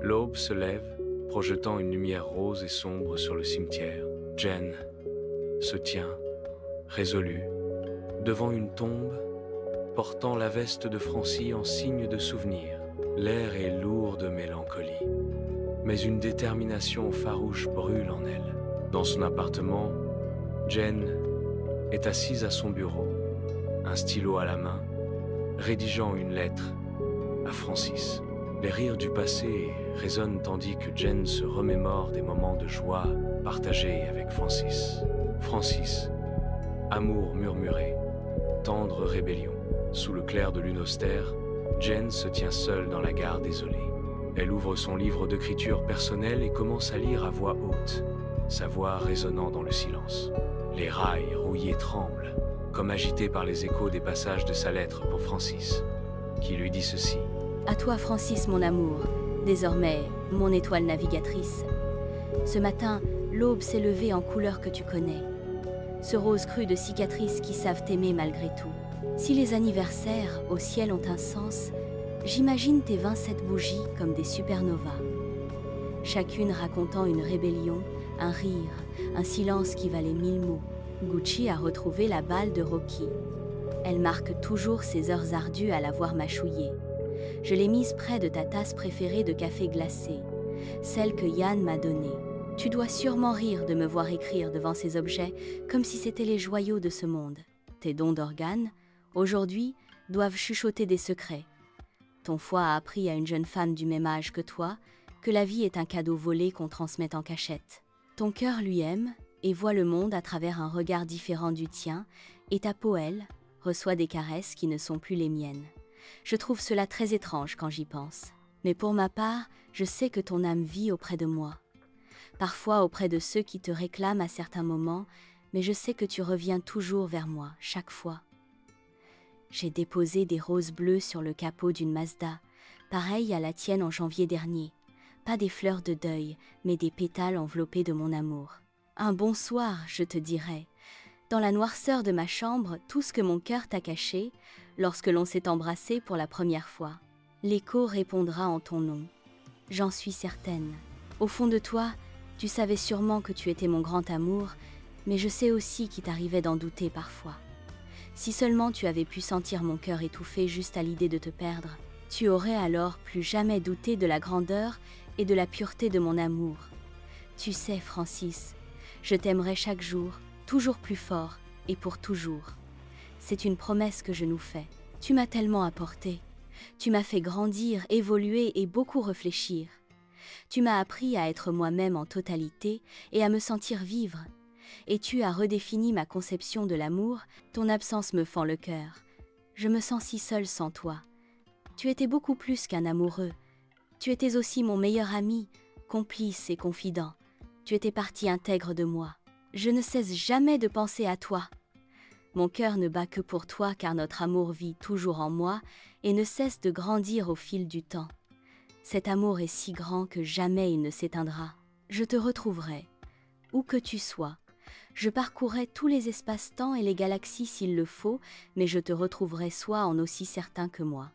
L'aube se lève, projetant une lumière rose et sombre sur le cimetière. Jen se tient, résolue, devant une tombe, portant la veste de Francie en signe de souvenir. L'air est lourd de mélancolie, mais une détermination farouche brûle en elle. Dans son appartement, Jen est assise à son bureau, un stylo à la main, rédigeant une lettre à Francis. Les rires du passé résonnent tandis que Jen se remémore des moments de joie partagés avec Francis. Francis, amour murmuré, tendre rébellion. Sous le clair de lune austère, Jen se tient seule dans la gare désolée. Elle ouvre son livre d'écriture personnelle et commence à lire à voix haute, sa voix résonnant dans le silence. Les rails rouillés tremblent, comme agités par les échos des passages de sa lettre pour Francis, qui lui dit ceci. À toi, Francis, mon amour, désormais mon étoile navigatrice. Ce matin, l'aube s'est levée en couleur que tu connais. Ce rose cru de cicatrices qui savent t'aimer malgré tout. Si les anniversaires au ciel ont un sens, j'imagine tes 27 bougies comme des supernovas. Chacune racontant une rébellion, un rire, un silence qui valait 1000 mots. Gucci a retrouvé la balle de Rocky. Elle marque toujours ses heures ardues à la voir mâchouiller. Je l'ai mise près de ta tasse préférée de café glacé, celle que Yann m'a donnée. Tu dois sûrement rire de me voir écrire devant ces objets comme si c'étaient les joyaux de ce monde. Tes dons d'organes, aujourd'hui, doivent chuchoter des secrets. Ton foie a appris à une jeune femme du même âge que toi que la vie est un cadeau volé qu'on transmet en cachette. Ton cœur lui aime et voit le monde à travers un regard différent du tien, et ta peau, elle, reçoit des caresses qui ne sont plus les miennes. Je trouve cela très étrange quand j'y pense. Mais pour ma part, je sais que ton âme vit auprès de moi. Parfois auprès de ceux qui te réclament à certains moments, mais je sais que tu reviens toujours vers moi, chaque fois. J'ai déposé des roses bleues sur le capot d'une Mazda, pareille à la tienne en janvier dernier. Pas des fleurs de deuil, mais des pétales enveloppés de mon amour. Un bonsoir, je te dirai. Dans la noirceur de ma chambre, tout ce que mon cœur t'a caché, lorsque l'on s'est embrassé pour la première fois. L'écho répondra en ton nom. J'en suis certaine. Au fond de toi, tu savais sûrement que tu étais mon grand amour, mais je sais aussi qu'il t'arrivait d'en douter parfois. Si seulement tu avais pu sentir mon cœur étouffé juste à l'idée de te perdre, tu aurais alors plus jamais douté de la grandeur et de la pureté de mon amour. Tu sais, Francis, je t'aimerai chaque jour, toujours plus fort et pour toujours. C'est une promesse que je nous fais. Tu m'as tellement apporté. Tu m'as fait grandir, évoluer et beaucoup réfléchir. Tu m'as appris à être moi-même en totalité et à me sentir vivre. Et tu as redéfini ma conception de l'amour. Ton absence me fend le cœur. Je me sens si seule sans toi. Tu étais beaucoup plus qu'un amoureux. Tu étais aussi mon meilleur ami, complice et confident. Tu étais partie intègre de moi. Je ne cesse jamais de penser à toi. Mon cœur ne bat que pour toi car notre amour vit toujours en moi et ne cesse de grandir au fil du temps. Cet amour est si grand que jamais il ne s'éteindra. Je te retrouverai, où que tu sois. Je parcourrai tous les espaces-temps et les galaxies s'il le faut, mais je te retrouverai soi en aussi certain que moi.